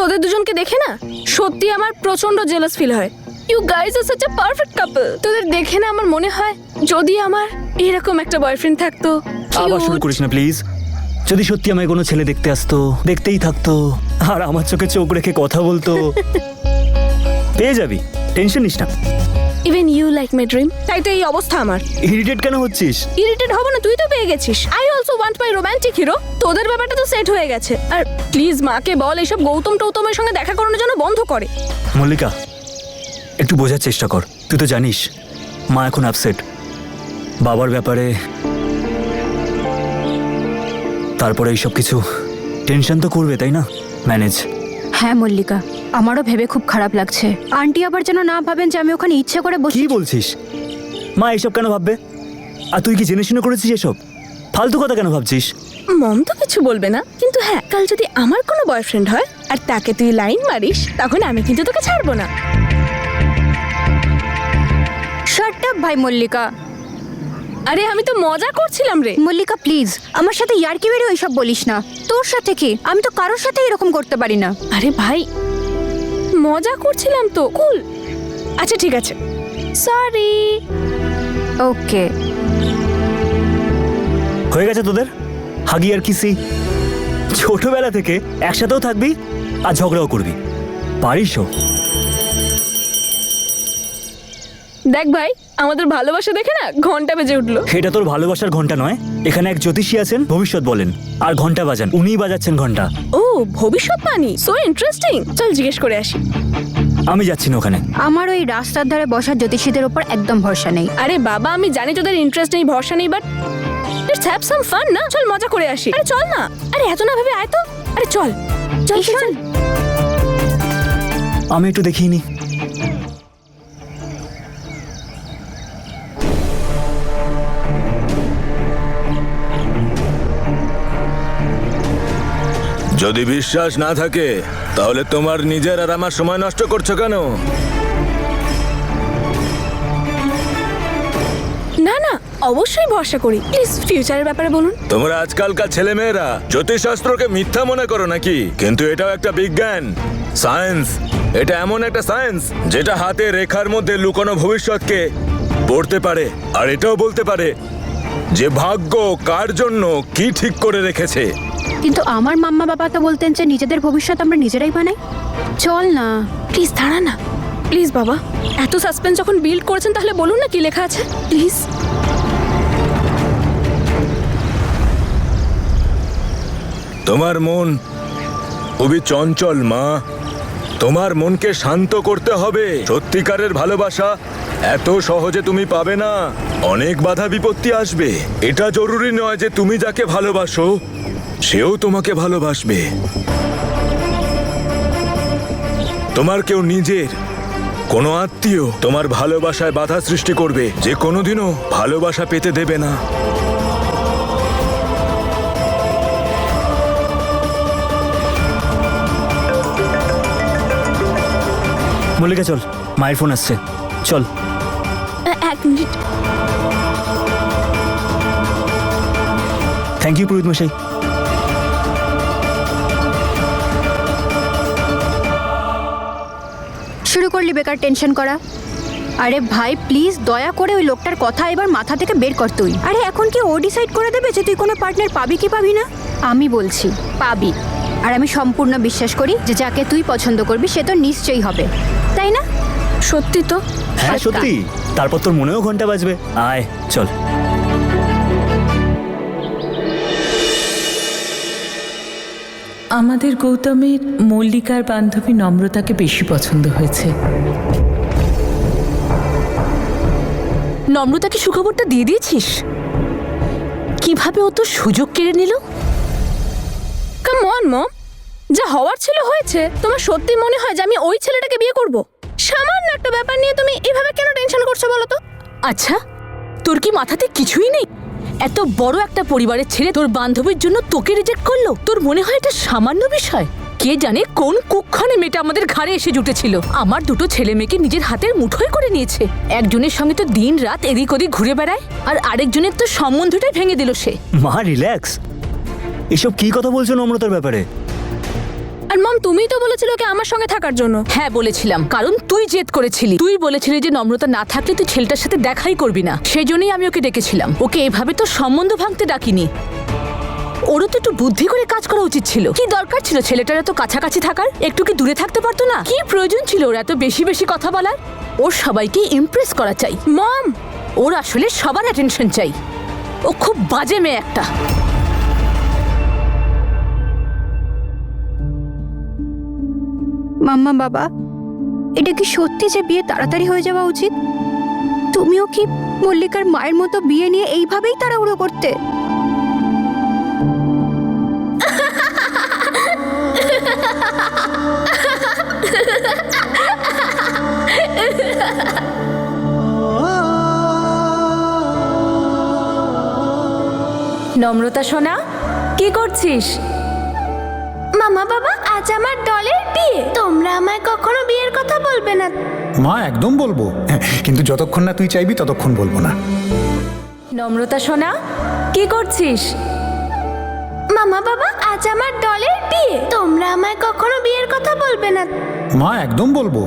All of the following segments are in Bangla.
তোদের দুজনকে দেখে না সত্যি আমার প্রচন্ড জেলাস ফিল হয়। You guys are such a perfect couple. তোদের দেখে না আমার মনে হয় যদি আমার এরকম একটা বয়ফ্রেন্ড থাকতো। আবার শুরু করিস না প্লিজ। যদি সত্যি আমায় কোনো ছেলে দেখতে আসতো, দেখতেই থাকতো আর আমার চোখে চোখ রেখে কথা বলতো, পেয়ে যাবি, টেনশন নিস না। Even you like my dream. তাই তো এই অবস্থা আমার। ইরিটেট কেন হচ্ছিস? ইরিটেট হব না, তুই তো পেয়ে গেছিস। I also want my romantic hero. তোদের ব্যাপারটা তো সেট হয়ে গেছে। আর প্লিজ মাকে বল এইসব গৌতম টৌতমের সঙ্গে দেখা করানোর জন্য বন্ধ করে। মল্লিকা, একটু বোঝার চেষ্টা কর। তুই তো জানিস মা এখন আপসেট বাবার ব্যাপারে। তারপরে এইসব কিছু টেনশন তো করবে, তাই না? ম্যানেজ। হ্যাঁ মল্লিকা, আমারও ভেবে খুব খারাপ লাগছে। আন্টি আবার যেন না ভাবেন যে আমি ওখানে ইচ্ছে করে বসে। কি বলছিস? মা এইসব কেন ভাববে? আর তুই কি জেনে শুনে করেছিস এসব? ফালতু কথা কেন ভাবছিস? মম তো কিছু বলবে না, কিন্তু হ্যাঁ, কাল যদি আমার কোনো বয়ফ্রেন্ড হয় আর তাকে তুই লাইন মারিস, তখন আমি কিন্তু তোকে ছাড়বো না। শাট আপ ভাই মল্লিকা। আরে আমি তো মজা করছিলাম রে। মল্লিকা প্লিজ, আমার সাথে ইয়ার্কি মেরে ওইসব বলিস না। তোর সাথে কি, আমি তো কারোর সাথে এরকম করতে পারি না। আরে ভাই মজা করছিলাম তো, কুল। আচ্ছা ঠিক আছে, সরি। ওকে, হয়ে গেছে তোদের হাগি আর কিসি। ছোটবেলা থেকে একসাথেও থাকবি আর ঝগড়াও করবি, পারিসও। দেখ ভাই, আমাদের ভালোবাসা দেখে না ঘন্টা বেজে উঠলো। এটা তোর ভালোবাসার ঘন্টা নয়। এখানে এক জ্যোতিষী আছেন, ভবিষ্যৎ বলেন আর ঘন্টা বাজান। উনিই বাজাচ্ছেন ঘন্টা। ও ভবিষ্যৎবাণী, সো ইন্টারেস্টিং। চল জিজ্ঞেস করে আসি। আমি যাচ্ছি না ওখানে। আমার ওই রাস্তার ধারে বসা জ্যোতিষীদের উপর একদম ভরসা নেই। আরে বাবা, আমি জানি তোদের ইন্টারেস্ট নেই, ভরসা নেই, but let's have some fun না। চল মজা করে আসি। আরে চল না। আরে এত না ভেবে আয় তো। আরে চল চল চল। আমি একটু দেখিয়ে নি। যদি বিশ্বাস না থাকে তাহলে তোমার নিজের আর আমার সময় নষ্ট করছো কেন? না না, অবশ্যই ভরসা করি। প্লিজ ফিউচারের ব্যাপারে বলুন। তোমরা আজকালকার ছেলেমেয়েরা জ্যোতিষশাস্ত্রকে মিথ্যা মনে করো নাকি? কিন্তু এটাও একটা বিজ্ঞান, সায়েন্স। এটা এমন একটা সায়েন্স যেটা হাতে রেখার মধ্যে লুকানো ভবিষ্যৎকে পড়তে পারে আর এটাও বলতে পারে যে ভাগ্য কার জন্য কি ঠিক করে রেখেছে। কিন্তু আমার মাম্মা বাবা তো বলতেন যে নিজেদের ভবিষ্যৎ আমরা নিজেরাই বানাই। চল না। প্লিজ দাঁড়া না, প্লিজ বাবা। এত সাসপেন্স যখন বিল্ড করেছেন তাহলে বলুন না কি লেখা আছে প্লিজ। তোমার মন খুবই চঞ্চল মা। তোমার মনকে শান্ত করতে হবে। সত্যিকারের ভালোবাসা এত সহজে তুমি পাবে না। অনেক বাধা বিপত্তি আসবে। এটা জরুরি নয় যে তুমি যাকে ভালোবাসো সেও তোমাকে ভালোবাসবে। তোমার কেউ নিজের কোনো আত্মীয় তোমার ভালোবাসায় বাধা সৃষ্টি করবে যে কোনোদিনও ভালোবাসা পেতে দেবে না। মল্লিকা চল, মায়ের ফোন আসছে, চল। এক মিনিট। থ্যাংক ইউ পুরোহিত মশাই। শুরু করলি বেকার টেনশন করা। আরে ভাই প্লিজ দয়া করে ওই লোকটার কথা এবার মাথা থেকে বের কর তুই। আরে এখন কি ও ডিসাইড করে দেবে যে তুই কোনো পার্টনার পাবি কি পাবি না? আমি বলছি পাবি। আর আমি সম্পূর্ণ বিশ্বাস করি যে যাকে তুই পছন্দ করবি সে তো নিশ্চয়ই হবে, তাই না? সত্যি তো? হ্যাঁ সত্যি। তারপর তোর মনেও ঘন্টা বাজবে। আয় চল। আমাদের গৌতমের মল্লিকার বান্ধবী নম্রতাকে বেশি পছন্দ হয়েছে। নম্রতাকে সুখবরটা দিয়ে দিয়েছিস? কিভাবে ও তো সুযোগ কেড়ে নিল? কাম অন মম, যা হওয়ার ছিল হয়েছে। তোমার সত্যি মনে হয় যে আমি ওই ছেলেটাকে বিয়ে করব? সামান্য একটা ব্যাপার নিয়ে তুমি এভাবে কেন টেনশন করছো বলো তো? আচ্ছা, তোর কি মাথাতে কিছুই নেই? এত বড় একটা পরিবারের ছেলে তোর বান্ধবীর জন্য তোকে রিজেক্ট করলো? তোর মনে হয় এটা সামান্য বিষয়? কে জানে কোন কুক্ষণে মেয়েটা আমাদের ঘাড়ে এসে জুটেছিল। আমার দুটো ছেলে মেয়েকে নিজের হাতের মুঠোয় করে নিয়েছে। একজনের সঙ্গে তো দিন রাত এদিক ওদিক ঘুরে বেড়ায়, আর আরেকজনের তো সম্বন্ধটাই ভেঙে দিল সে। মা রিল্যাক্স। এসব কি কথা বলছো নম্রতার ব্যাপারে? আর মম তুমিই তো বলেছিলে ওকে আমার সঙ্গে থাকার জন্য। হ্যাঁ বলেছিলাম, কারণ তুই জেদ করেছিলি। তুই বলেছিলি যে নম্রতা না থাকলে তুই ছেলেটার সাথে দেখাই করবি না, সেই জন্যই আমি ওকে ডেকেছিলাম। ওকে এভাবে তো সম্বন্ধ ভাঙতে ডাকিনি। ওরও তো একটু বুদ্ধি করে কাজ করা উচিত ছিল। কি দরকার ছিল ছেলেটার এত কাছাকাছি থাকার? একটু কি দূরে থাকতে পারতো না? কি প্রয়োজন ছিল ওর এত বেশি বেশি কথা বলার? ওর সবাইকে ইমপ্রেস করা চাই। মম ওর আসলে সবার অ্যাটেনশন চাই। ও খুব বাজে মেয়ে একটা। মাম্মা বাবা, এটা কি সত্যি যে বিয়ে তাড়াতাড়ি হয়ে যাওয়া উচিত? তুমিও কি মল্লিকার মায়ের মতো বিয়ে নিয়ে এইভাবেই তাড়াহুড়ো করতে? নম্রতা সোনা, কি করছিস? মামা বাবা আজ আমার ডলের বিয়ে, তোমরা আমায় কখনো বিয়ের কথা বলবে না। মা একদম বলবো, কিন্তু যতক্ষণ না তুই চাইবি ততক্ষণ বলবো না। নম্রতা সোনা, কি করছিস? মামা বাবা আজ আমার ডলের বিয়ে, তোমরা আমায় কখনো বিয়ের কথা বলবে না। মা একদম বলবো,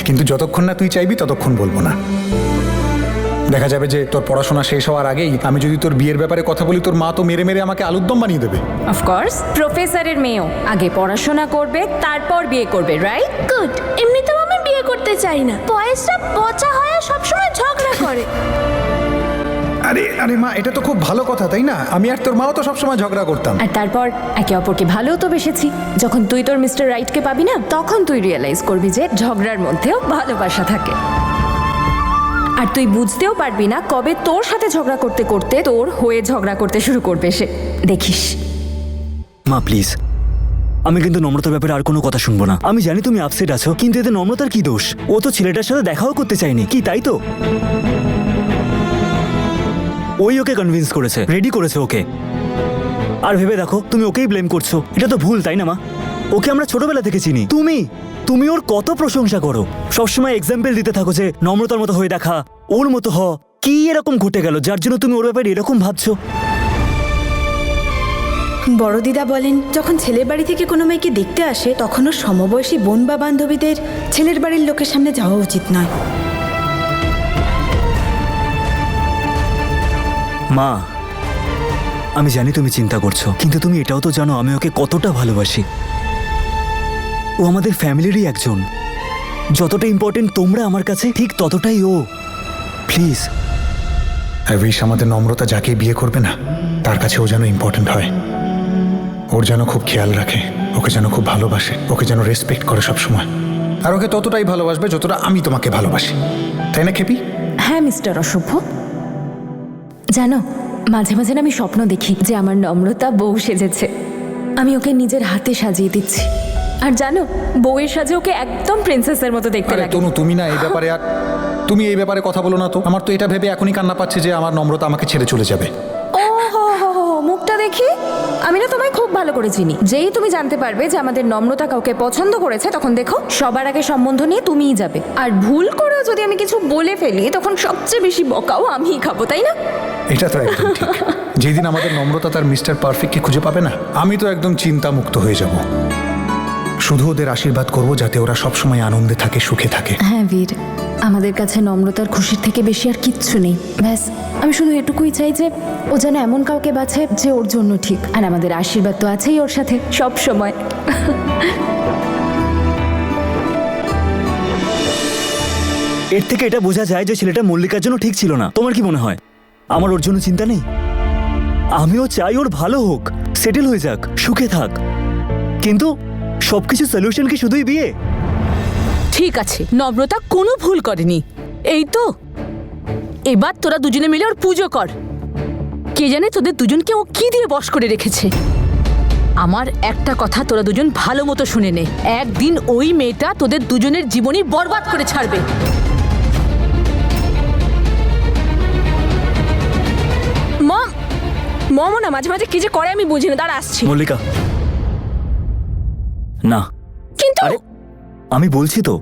কিন্তু যতক্ষণ না তুই চাইবি ততক্ষণ বলবো না। দেখা যাবে যে তোর পড়াশোনা শেষ হওয়ার আগেই আমি যদি তোর বিয়ের ব্যাপারে কথা বলি, তোর মা তো মেরে মেরে আমাকে আলুর দম বানিয়ে দেবে। অফকোর্স, প্রফেসরের মেয়েও আগে পড়াশোনা করবে, তারপর বিয়ে করবে, রাইট? গুড। এমনিতেও আমি বিয়ে করতে চাই না, বয়সটা পচা হয় সবসময় ঝগড়া করে। আরে আরে মা, এটা তো খুব ভালো কথা, তাই না? আমি আর তোর মাও তো সবসময় ঝগড়া করতাম। আর তারপর একে অপরকে ভালোও তো বেসেছি। যখন তুই তোর মিস্টার রাইটকে পাবি না, তখন তুই রিয়েলাইজ করবি যে ঝগড়ার মধ্যেও ভালোবাসা থাকে। আর তুই বুঝতেও পারবি না কবে তোর সাথে ঝগড়া করতে করতে তোর হয়ে ঝগড়া করতে শুরু করবে সে, দেখিস। মা প্লিজ, আমি কিন্তু নম্রতার ব্যাপারে আর কোনো কথা শুনবো না। আমি জানি তুমি আপসেট আছো, কিন্তু এতে নম্রতার কি দোষ? ও তো ছেলেটার সাথে দেখাও করতে চায়নি, কি তাই তো? ওই ওকে কনভিন্স করেছে, রেডি করেছে ওকে। আর ভেবে দেখো, তুমি ওকেই ব্লেম করছো। এটা তো ভুল, তাই না মা? ওকে আমরা ছোটবেলা থেকে চিনি। তুমি ওর কত প্রশংসা করো, সবসময় এক্সাম্পল দিতে থাকো যে নম্রতার মতো হয়ে দেখা, ওর মতো হ। কি এরকম ঘটে গেল যার জন্য তুমি ওর ব্যাপারে এরকম ভাবছো? বড় দিদা বলেন, যখন ছেলের বাড়ি থেকে কোনো মেয়েকে দেখতে আসে তখনও সমবয়সী বোন বা বান্ধবীদের ছেলের বাড়ির লোকের সামনে যাওয়া উচিত নয়। মা, আমি জানি তুমি চিন্তা করছো, কিন্তু তুমি এটাও তো জানো আমি ওকে কতটা ভালোবাসি। ও আমাদের ফ্যামিলিরই একজন। যতটা ইম্পর্টেন্ট তোমরা আমার কাছে, ঠিক ততটাই ও। প্লিজ। আই উইশ আমাদের নম্রতা যাকে বিয়ে করবে না, তার কাছে ও যেন ইম্পর্টেন্ট হয়। ওর যেন খুব খেয়াল রাখে, ওকে যেন খুব ভালোবাসে, ওকে যেন রেসপেক্ট করে সবসময়। আর ওকে ততটাই ভালোবাসবে যতটা আমি তোমাকে ভালোবাসি, তাই না খেপি? হ্যাঁ মিস্টার অসভ্য, জানো মাঝে মাঝে না আমি স্বপ্ন দেখি যে আমার নম্রতা বউ সেজেছে। আমি ওকে নিজের হাতে সাজিয়ে দিচ্ছি, আর জানো বউয়ের সাজে ওকে একদম প্রিন্সেসের মতো দেখতে আরে লাগে। তনু, তুমি না এই ব্যাপারে আর তুমি এই ব্যাপারে কথা বলো না তো। আমার তো এটা ভেবে এখনই কান্না পাচ্ছে যে আমার নম্রতা আমাকে ছেড়ে চলে যাবে। ও হো হো হো, মুখটা দেখি আমি না তোমায় খুব ভালো করে চিনি। যেই তুমি জানতে পারবে যে আমাদের নম্রতা কাউকে পছন্দ করেছে, তখন দেখো সবার আগে সম্বন্ধ নিয়ে তুমিই যাবে। আর ভুল করেও যদি আমি কিছু বলে ফেলি, তখন সবচেয়ে বেশি বকাও আমিই খাবো, তাই না? এটা তো একদম ঠিক। যেদিন আমাদের নম্রতা তার মিস্টার পারফেক্টকে খুঁজে পাবে না, আমি তো একদম চিন্তামুক্ত হয়ে যাব। শুধু ওদের আশীর্বাদ করব যাতে ওরা সবসময় আনন্দে থাকে, সুখে থাকে। হ্যাঁ বীর, আমাদের কাছে নম্রতার খুশির থেকে বেশি আর কিচ্ছু নেই। ব্যাস আমি শুধু এটুকুই চাই যে ও যেন এমন কাউকে বাছে যে ওর জন্য ঠিক। আর আমাদের আশীর্বাদ তো আছেই ওর সাথে সব সময়। এর থেকে এটা বোঝা যায় যে ছেলেটা মল্লিকার জন্য ঠিক ছিল না। তোমার কি মনে হয় আমার ওর জন্য চিন্তা নেই? আমিও চাই ওর ভালো হোক, সেটেল হয়ে যাক, সুখে থাক। কিন্তু সবকিছু সলিউশন কি শুধুই বিয়ে? ঠিক আছে, নম্রতা কোনো ভুল করেনি, এই তো। এবার তোরা দুজনে মিলে ওর পুজো কর। কে জানে তোদের দুজনকে ও কি দিয়ে বশ করে রেখেছে। আমার একটা কথা তোরা দুজন ভালো মতো শুনে নে, একদিন ওই মেয়েটা তোদের দুজনের জীবনই বরবাদ করে ছাড়বে। মম না মাঝে মাঝে কি যে করে আমি বুঝি না। দাঁড়া আসছি। মল্লিকা, না। কিন্তু আরে আমি বলছি তো,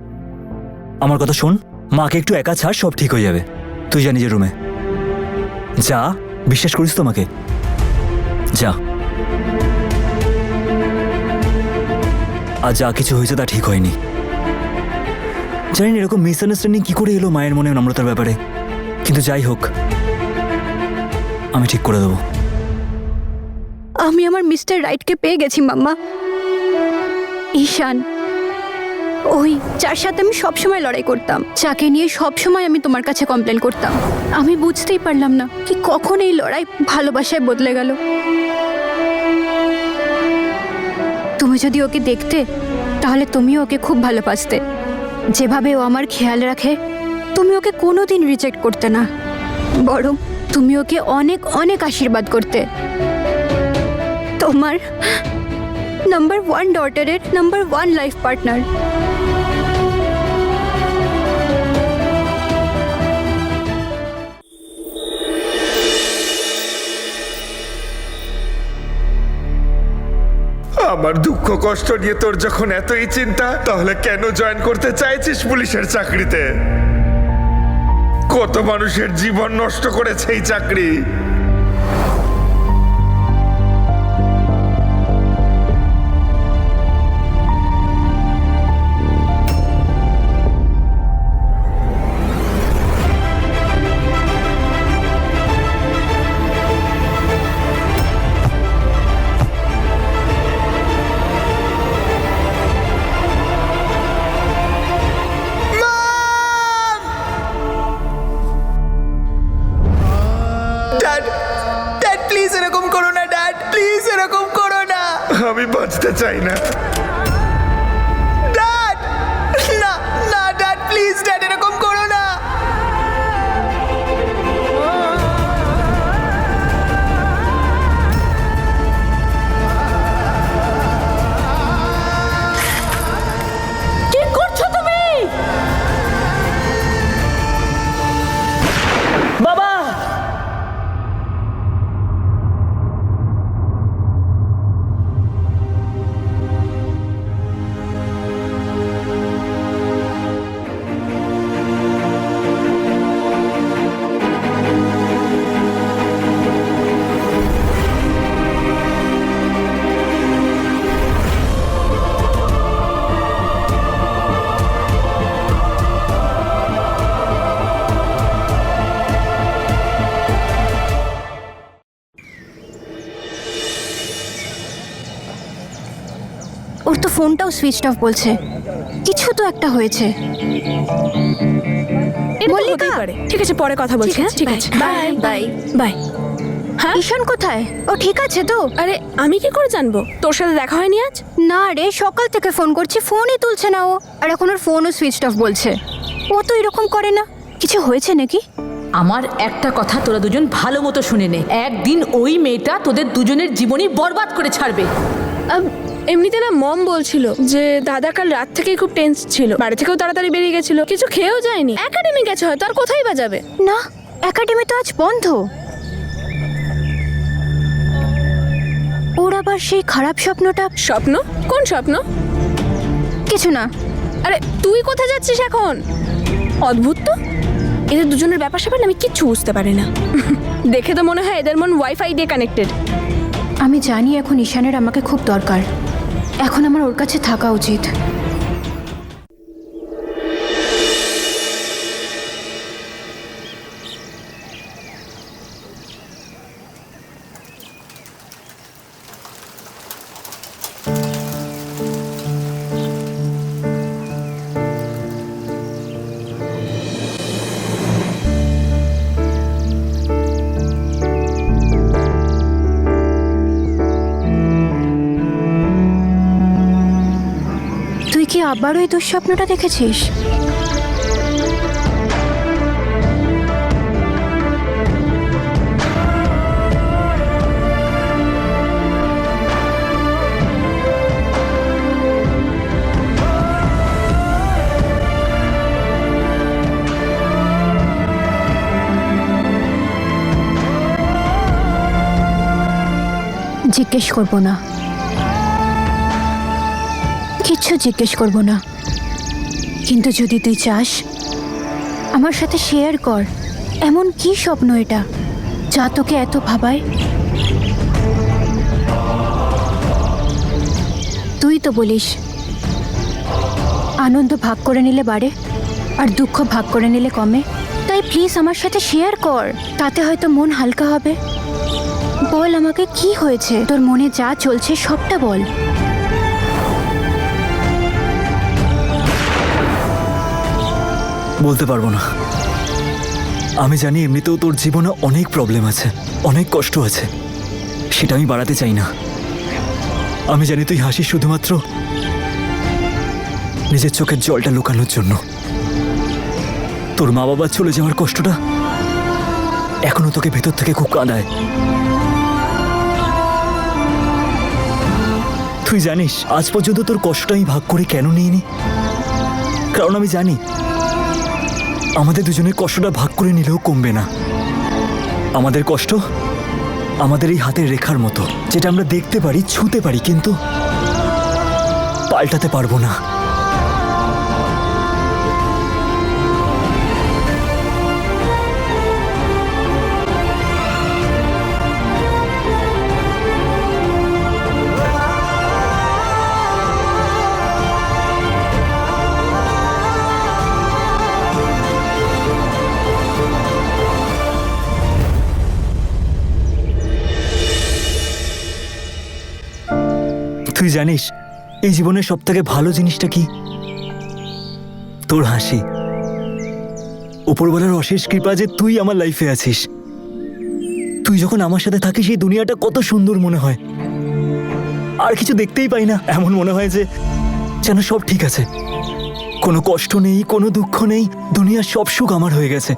আমার কথা শোন। মাকে একটু একা ছাড়, সব ঠিক হয়ে যাবে। তুই যা নিজের রুমে যা, বিশ্বাস করিস তোমাকে, যা। আর যা কিছু হয়েছে তা ঠিক হয়নি। জানি না এরকম মিসআন্ডারস্ট্যান্ডিং কি করে এলো মায়ের মনে নম্রতার ব্যাপারে, কিন্তু যাই হোক আমি ঠিক করে দেবো। আমি আমার মিস্টার রাইটকে পেয়ে গেছি মাম্মা। ঈশান, ওই যার সাথে আমি সবসময় লড়াই করতাম, যাকে নিয়ে সবসময় আমি তোমার কাছে কমপ্লেন করতাম। আমি বুঝতেই পারলাম না কি কখন এই লড়াই ভালোবাসায় বদলে গেল। তুমি যদি ওকে দেখতে তাহলে তুমিও ওকে খুব ভালোবাসতে। যেভাবে ও আমার খেয়াল রাখে, তুমি ওকে কোনোদিন রিজেক্ট করতে না, বরং তুমি ওকে অনেক অনেক আশীর্বাদ করতে। তোমার নাম্বার 1 ডটারের নাম্বার 1 লাইফ পার্টনার। আমার দুঃখ কষ্ট নিয়ে তোর যখন এতই চিন্তা, তাহলে কেন জয়েন করতে চাইছিস পুলিশের চাকরিতে? কত মানুষের জীবন নষ্ট করেছে এই চাকরি। আমি বাঁচতে চাই না। ড্যাড, না না ড্যাড, প্লিজ ড্যাড, এরকম করো না। কি করছো তুমি? বাবা! ওর তো ফোনটাও সুইচ অফ বলছে। কিছু তো একটা হয়েছে। এটা মল্লিকা! হতেই পারে। ঠিক আছে, পরে কথা বলছি। হ্যাঁ, ঠিক আছে, বাই বাই। বাই। হ্যাঁ, ঈশান কোথায়? ও ঠিক আছে তো? আরে আমি কি করে জানবো? তোর সাথে দেখা হয়নি আজ? না রে, সকাল থেকে ফোন করছি, ফোনই তুলছে না ও। আর এখন ওর ফোনও সুইচ অফ বলছে। ও তো এরকম করে না। কিছু হয়েছে নাকি? আমার একটা কথা তোরা দুজন ভালো মতো শুনে নে, একদিন ওই মেয়েটা তোদের দুজনের জীবনই বরবাদ করে ছাড়বে। এমনিতে না মম বলছিল যে দাদা কাল রাত থেকেই খুব টেন্স ছিল, বাড়ি থেকেও তাড়াতাড়ি বেরিয়ে গেছিল, কিছু খেয়েও যায়নি, একাডেমি গেছে হয়তো, আর কোথায় বা যাবে? না, একাডেমি তো আজ বন্ধ। ওর আবার সেই খারাপ স্বপ্নটা। স্বপ্ন? কোন স্বপ্ন? কিছু না। আরে তুই কোথায় যাচ্ছিস এখন? অদ্ভুত তো, এদের দুজনের ব্যাপার স্যাপার না আমি কিচ্ছু বুঝতে পারি না। দেখে তো মনে হয় এদের মন ওয়াইফাই দিয়ে কানেক্টেড। আমি জানি এখন ঈশানের আমাকে খুব দরকার। এখন আমার ওর কাছে থাকা উচিত। তুই কি আবার ওই দুঃস্বপ্নটা দেখেছিস? জিজ্ঞেস করবো না, কিচ্ছু জিজ্ঞেস করবো না। কিন্তু যদি তুই চাস, আমার সাথে শেয়ার কর, এমন কি স্বপ্ন এটা যা তোকে এত ভাবায়? তুই তো বলিস আনন্দ ভাগ করে নিলে বাড়ে আর দুঃখ ভাগ করে নিলে কমে। তাই প্লিজ আমার সাথে শেয়ার কর, তাতে হয়তো মন হালকা হবে। বল আমাকে কি হয়েছে, তোর মনে যা চলছে সবটা বল। বলতে পারবো না। আমি জানি এমনিতেও তোর জীবনে অনেক প্রবলেম আছে, অনেক কষ্ট আছে, সেটা আমি বাড়াতে চাই না। আমি জানি তুই হাসিস শুধুমাত্র নিজের চোখের জলটা লুকানোর জন্য। তোর মা বাবা চলে যাওয়ার কষ্টটা এখনো তোকে ভেতর থেকে খুব কাঁদায়। তুই জানিস আজ পর্যন্ত তোর কষ্টটা আমি ভাগ করে কেন নিইনি? কারণ আমি জানি আমাদের দুজনের কষ্টটা ভাগ করে নিলেও কমবে না। আমাদের কষ্ট আমাদের এই হাতের রেখার মতো, যেটা আমরা দেখতে পারি, ছুঁতে পারি, কিন্তু পাল্টাতে পারবো না। তুই জানিস এই জীবনের সব থেকে ভালো জিনিসটা কি? তোর হাসি। উপরওয়ালার অশেষ কৃপা যে তুই আমার লাইফে আছিস। তুই যখন আমার সাথে থাকিস এই দুনিয়াটা কত সুন্দর মনে হয়। আর কিছু দেখতেই পাই না, এমন মনে হয় যে যেন সব ঠিক আছে, কোনো কষ্ট নেই, কোনো দুঃখ নেই, দুনিয়ার সব সুখ আমার হয়ে গেছে।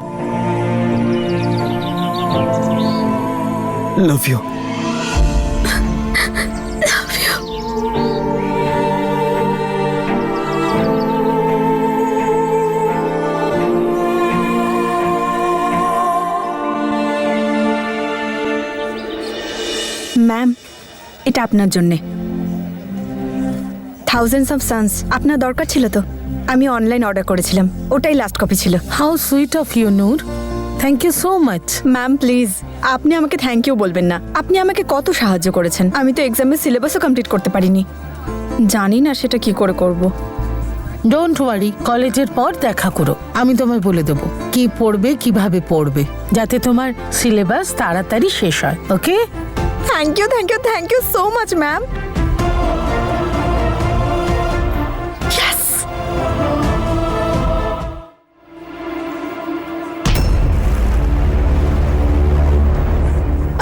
Love you. ম্যাম, এটা আপনার জন্যে। থাউজেন্ডস অফ সানস আপনার দরকার ছিল তো, আমি অনলাইন অর্ডার করেছিলাম, ওটাই লাস্ট কপি ছিল। How sweet of you Noor, thank you so much. Ma'am please, আপনি আমাকে থ্যাংক ইউ বলবেন না। আপনি আমাকে কত সাহায্য করেছেন। আমি তো এক্সামের সিলেবাসও কমপ্লিট করতে পারিনি, জানি না সেটা কি করে করব। ডোন্ট ওয়ারি, কলেজের পর দেখা করো, আমি তোমায় বলে দেবো কি পড়বে, কিভাবে পড়বে, যাতে তোমার সিলেবাস তাড়াতাড়ি শেষ হয়। Okay? Thank you, thank you, thank you so much ma'am. Yes.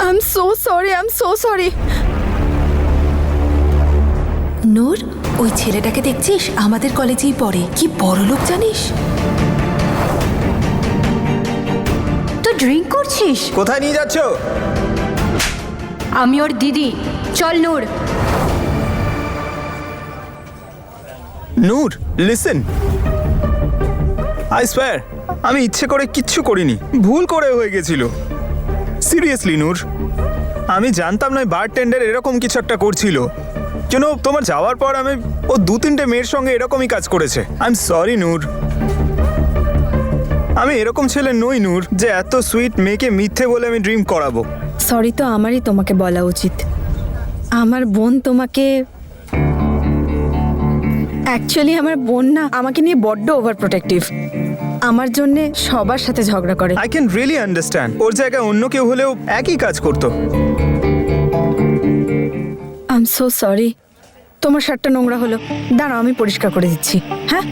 I am so sorry, I am so sorry. Noor, ওই ছেলেটাকে দেখছিস? আমাদের কলেজেই পড়ে, কি বড় লোক জানিস? তো ড্রিঙ্ক করছিস? কোথায় নিয়ে যাচ্ছ? আমি ওর দিদি, চল নূর। নূর, লিসেন, আই সোয়্যার আমি ইচ্ছে করে কিচ্ছু করিনি, ভুল করে হয়ে গেছিল। সিরিয়াসলি নূর, আমি জানতাম না বারটেন্ডার এরকম কিছু একটা করছিল। কেন তোমার যাওয়ার পর আমি ও 2-3টে মেয়ের সঙ্গে এরকমই কাজ করেছে। আই এম সরি নূর, আমি এরকম ছেলে নই নূর যে এত সুইট মেয়েকে মিথ্যে বলে আমি ড্রিম করাবো। সরি তো আমারই তোমাকে বলা উচিত। আমার বোন তোমাকে, অ্যাকচুয়ালি আমার বোন না আমাকে নিয়ে বড্ড ওভার প্রোটেক্টিভ। আমার জন্য সবার সাথে ঝগড়া করে। I can really understand. ওর জায়গায় অন্য কেউ হলেও একই কাজ করতো। I am so sorry. তোমার শার্টটা নোংরা হলো, দাঁড়াও আমি পরিষ্কার করে দিচ্ছি। হ্যাঁ,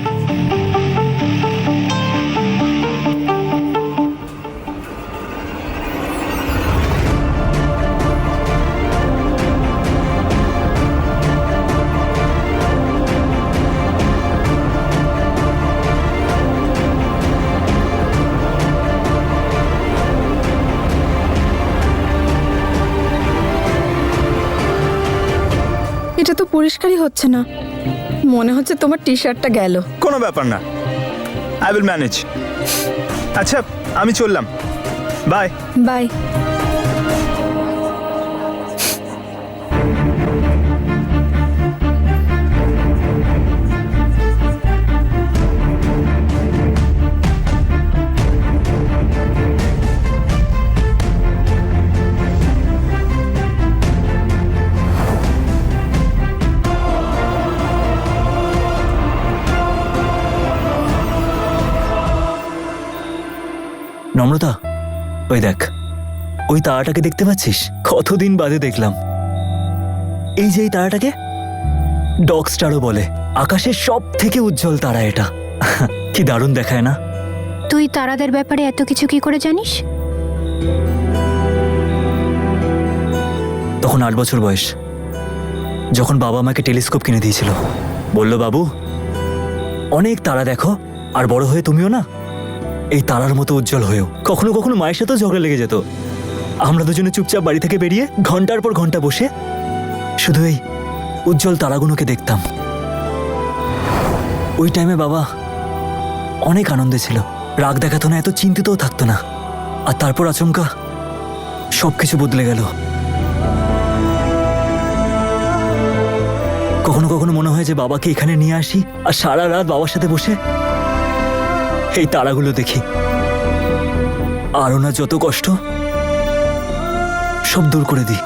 এটা তো পরিষ্কারই হচ্ছে না, মনে হচ্ছে তোমার টি শার্টটা গেল। কোনো ব্যাপার না, আই উইল ম্যানেজ। আচ্ছা আমি চললাম, বাই বাই। নম্রতা, ওই দেখ, ওই তারাটাকে দেখতে পাচ্ছিস? কতদিন বাদে দেখলাম। এই যে এই তারাটাকে ডগ স্টারও বলে। আকাশের সব থেকে উজ্জ্বল তারা এটা। কি দারুণ দেখায় না? তুই তারাদের ব্যাপারে এত কিছু কি করে জানিস? তখন 8 বছর বয়স, যখন বাবা আমাকে টেলিস্কোপ কিনে দিয়েছিল। বলল, বাবু অনেক তারা দেখো, আর বড় হয়ে তুমিও না এই তারার মতো উজ্জ্বল হয়েও। কখনো কখনো মায়ের সাথেও ঝগড়া লেগে যেত। আমরা দুজনে চুপচাপ বাড়ি থেকে বেরিয়ে ঘন্টার পর ঘন্টা বসে শুধু এই উজ্জ্বল তারাগুলোকে দেখতাম। ওই টাইমে বাবা অনেক আনন্দে ছিল, রাগ দেখাতো না, এত চিন্তিতও থাকতো না। আর তারপর আচমকা সবকিছু বদলে গেল। কখনো কখনো মনে হয় যে বাবাকে এখানে নিয়ে আসি আর সারা রাত বাবার সাথে বসে এই তারাগুলো দেখি। আর ওনার যত কষ্ট সব দূর করে দিই।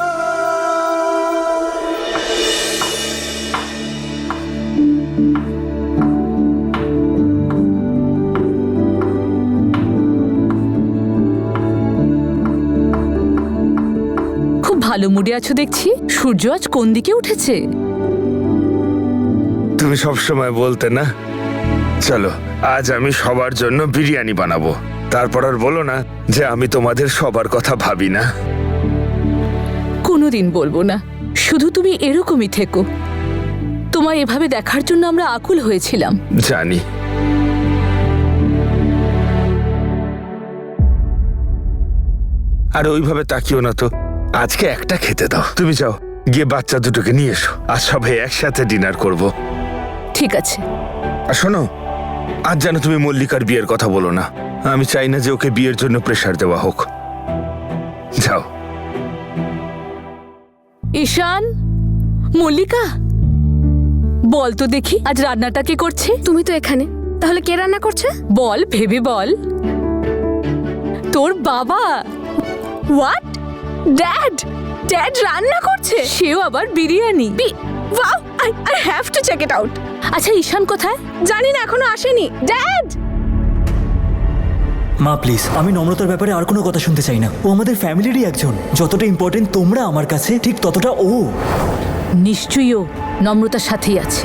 খুব ভালো মুডে আছো দেখছি। সূর্য আজ কোন দিকে উঠেছে? তুমি সব সময় বলতে না, চলো আজ আমি সবার জন্য বিরিয়ানি বানাবো। তারপর আর বলো না যে আমি তোমাদের সবার কথা ভাবি না। কোনোদিন বলবো না, শুধু তুমি এরকমই থেকো। তোমায় এভাবে দেখার জন্য আমরা আকুল হয়েছিলাম। জানি। আর ওইভাবে তাকিও না তো, আজকে একটা খেতে দাও। তুমি যাও গিয়ে বাচ্চা দুটোকে নিয়ে এসো, আজ সবাই একসাথে ডিনার করব। ঠিক আছে। আর শোনো, আজ যেন তুমি মল্লিকার বিয়ের কথা বলো না। আমি চাই না যে ওকে বিয়ের জন্য প্রেশার দেওয়া হোক। যাও। ঈশান, মল্লিকা, বল তো দেখি আজ রান্নাটা কে করছে? তুমি তো এখানে, তাহলে কে রান্না করছে? বল, ভেবে বল। তোর বাবা। হোয়াট? ড্যাড? ড্যাড রান্না করছে? সেও আবার biryani. Wow, I have to check it out. আচ্ছা, ঈশান কোথায়? জানি না, এখনো আসেনি। ড্যাড! মা প্লিজ, আমি নম্রতার ব্যাপারে আর কোনো কথা শুনতে চাই না। ও আমাদের ফ্যামিলিরই একজন। যতটা ইম্পর্টেন্ট তোমরা আমার কাছে, ঠিক ততটা ও। নিশ্চয়ই ও নম্রতার সাথেই আছে।